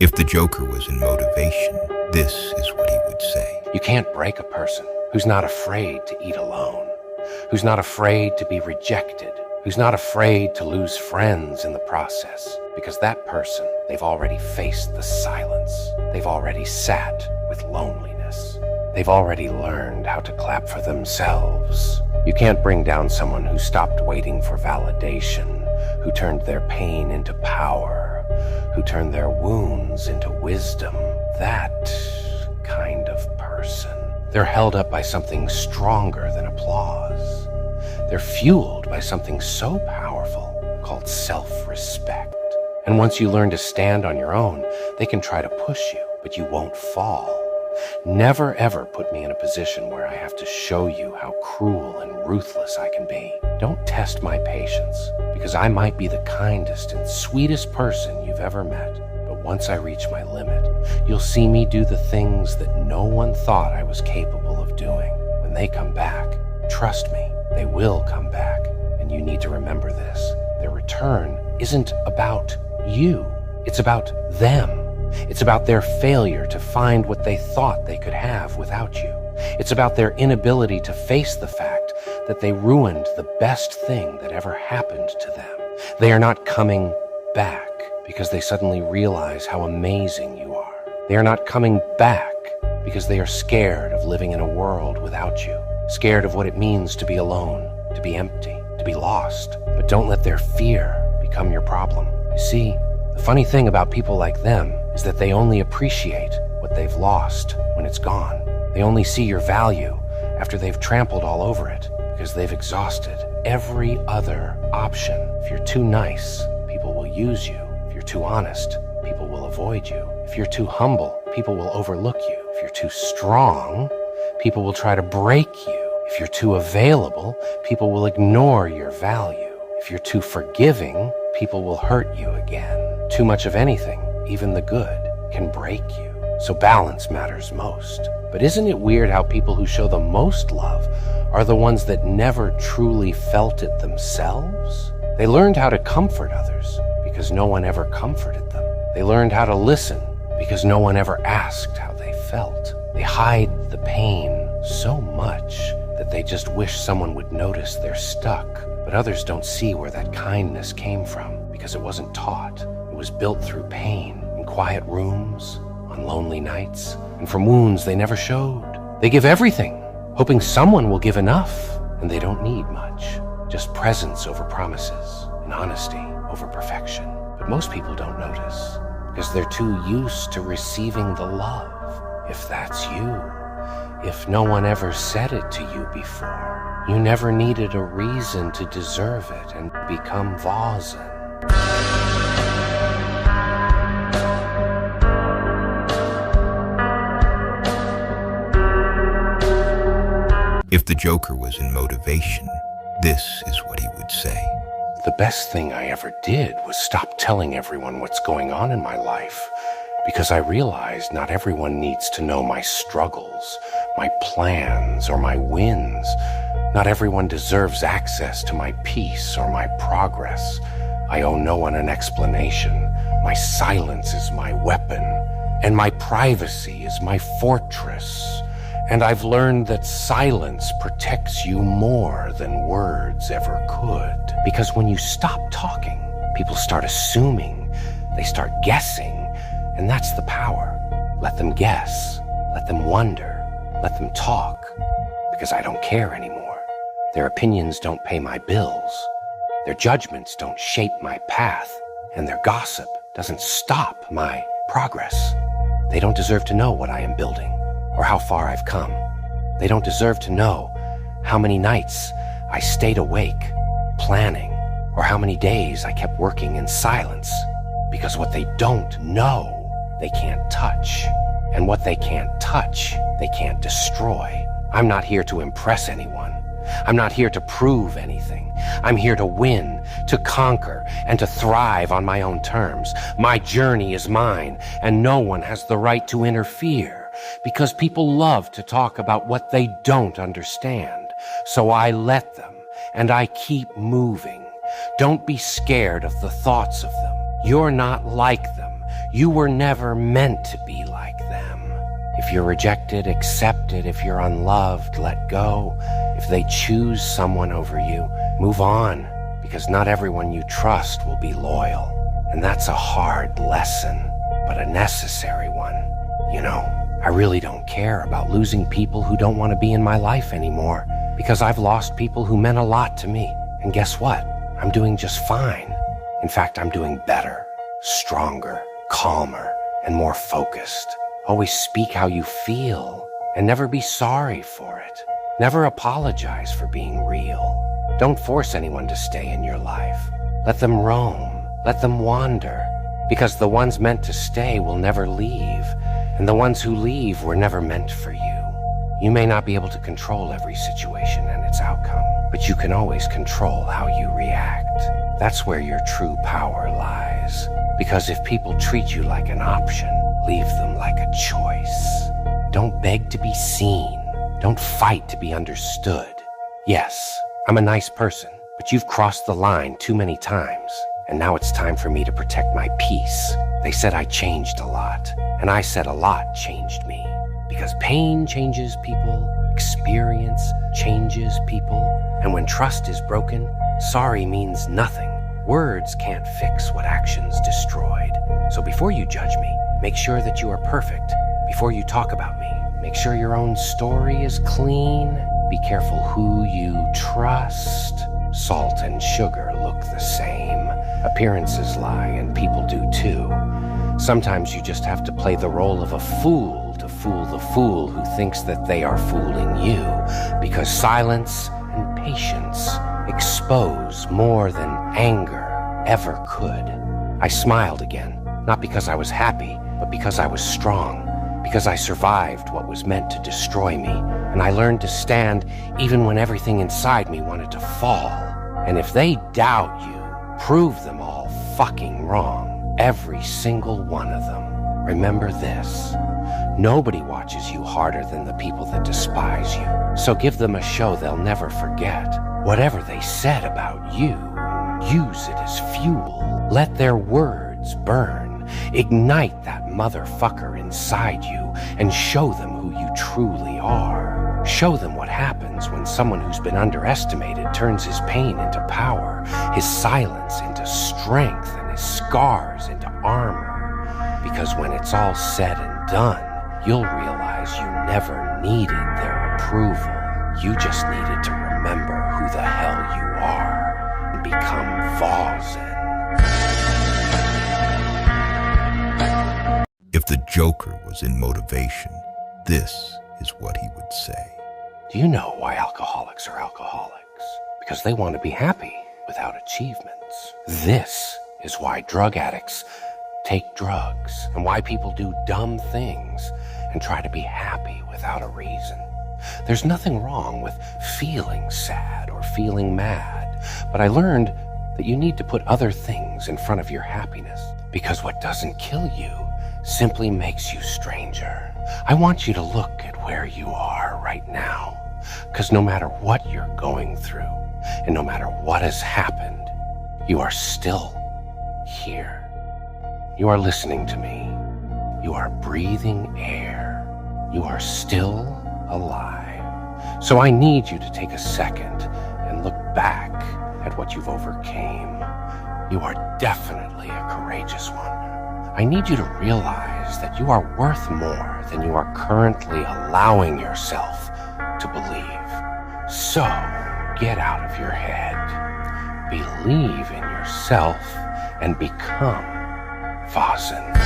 If the Joker was in motivation, this is what he would say. You can't break a person who's not afraid to eat alone, who's not afraid to be rejected, who's not afraid to lose friends in the process, because that person, they've already faced the silence. They've already sat with loneliness. They've already learned how to clap for themselves. You can't bring down someone who stopped waiting for validation, who turned their pain into power, who turned their wounds into wisdom. That kind of person. They're held up by something stronger than applause. They're fueled by something so powerful called self-respect. And once you learn to stand on your own, they can try to push you, but you won't fall. Never ever put me in a position where I have to show you how cruel and ruthless I can be. Don't test my patience, because I might be the kindest and sweetest person you've ever met. But once I reach my limit, you'll see me do the things that no one thought I was capable of doing. When they come back, trust me, they will come back. And you need to remember this. Their return isn't about you. It's about them. It's about their failure to find what they thought they could have without you. It's about their inability to face the fact that they ruined the best thing that ever happened to them. They are not coming back because they suddenly realize how amazing you are. They are not coming back because they are scared of living in a world without you, scared of what it means to be alone, to be empty, to be lost. But don't let their fear become your problem. You see, the funny thing about people like them is that they only appreciate what they've lost when it's gone. They only see your value after they've trampled all over it, because they've exhausted every other option. If you're too nice, people will use you. If you're too honest, people will avoid you. If you're too humble, people will overlook you. If you're too strong, people will try to break you. If you're too available, people will ignore your value. If you're too forgiving, people will hurt you again. Too much of anything, even the good, can break you. So balance matters most. But isn't it weird how people who show the most love are the ones that never truly felt it themselves? They learned how to comfort others because no one ever comforted them. They learned how to listen because no one ever asked how they felt. They hide the pain so much that they just wish someone would notice they're stuck. But others don't see where that kindness came from because it wasn't taught. It was built through pain, in quiet rooms, on lonely nights, and from wounds they never showed. They give everything, hoping someone will give enough, and they don't need much. Just presence over promises, and honesty over perfection. But most people don't notice, because they're too used to receiving the love. If that's you, if no one ever said it to you before, you never needed a reason to deserve it and become vasen. If the Joker was in motivation, this is what he would say. The best thing I ever did was stop telling everyone what's going on in my life, because I realized not everyone needs to know my struggles, my plans, or my wins. Not everyone deserves access to my peace or my progress. I owe no one an explanation. My silence is my weapon, and my privacy is my fortress. And I've learned that silence protects you more than words ever could. Because when you stop talking, people start assuming, they start guessing, and that's the power. Let them guess, let them wonder, let them talk, because I don't care anymore. Their opinions don't pay my bills. Their judgments don't shape my path, and their gossip doesn't stop my progress. They don't deserve to know what I am building, or how far I've come. They don't deserve to know how many nights I stayed awake, planning, or how many days I kept working in silence. Because what they don't know, they can't touch. And what they can't touch, they can't destroy. I'm not here to impress anyone. I'm not here to prove anything. I'm here to win, to conquer, and to thrive on my own terms. My journey is mine, and no one has the right to interfere. Because people love to talk about what they don't understand. So I let them, and I keep moving. Don't be scared of the thoughts of them. You're not like them. You were never meant to be like them. If you're rejected, accept it. If you're unloved, let go. If they choose someone over you, move on, because not everyone you trust will be loyal. And that's a hard lesson, but a necessary one. You know, I really don't care about losing people who don't want to be in my life anymore, because I've lost people who meant a lot to me. And guess what? I'm doing just fine. In fact, I'm doing better, stronger, calmer, and more focused. Always speak how you feel, and never be sorry for it. Never apologize for being real. Don't force anyone to stay in your life. Let them roam, let them wander, because the ones meant to stay will never leave, and the ones who leave were never meant for you. You may not be able to control every situation and its outcome, but you can always control how you react. That's where your true power lies. Because if people treat you like an option, leave them like a choice. Don't beg to be seen. Don't fight to be understood. Yes, I'm a nice person, but you've crossed the line too many times, and now it's time for me to protect my peace. They said I changed a lot, and I said a lot changed me. Because pain changes people, experience changes people, and when trust is broken, sorry means nothing. Words can't fix what actions destroyed. So before you judge me, make sure that you are perfect. Before you talk about me, make sure your own story is clean. Be careful who you trust. Salt and sugar look the same. Appearances lie, and people do too. Sometimes you just have to play the role of a fool to fool the fool who thinks that they are fooling you, because silence and patience expose more than anger ever could. I smiled again, not because I was happy, but because I was strong, because I survived what was meant to destroy me, and I learned to stand even when everything inside me wanted to fall. And if they doubt you, prove them all fucking wrong, every single one of them. Remember this: nobody watches you harder than the people that despise you. So give them a show they'll never forget. Whatever they said about you, use it as fuel. Let their words burn. Ignite that motherfucker inside you and show them who you truly are. Show them what happens when someone who's been underestimated turns his pain into power, his silence into strength, and his scars into armor. Because when it's all said and done, you'll realize you never needed their approval. You just needed to remember who the hell you are and become Vazen. If the Joker was in motivation, this is what he would say. Do you know why alcoholics are alcoholics? Because they want to be happy without achievements. This is why drug addicts take drugs, and why people do dumb things and try to be happy without a reason. There's nothing wrong with feeling sad or feeling mad, but I learned that you need to put other things in front of your happiness, because what doesn't kill you simply makes you stranger. I want you to look at where you are right now, because no matter what you're going through, and no matter what has happened, you are still here. You are listening to me. You are breathing air. You are still alive. So I need you to take a second and look back at what you've overcame. You are definitely a courageous one. I need you to realize that you are worth more than you are currently allowing yourself to believe. So get out of your head, believe in yourself, and become Vazen.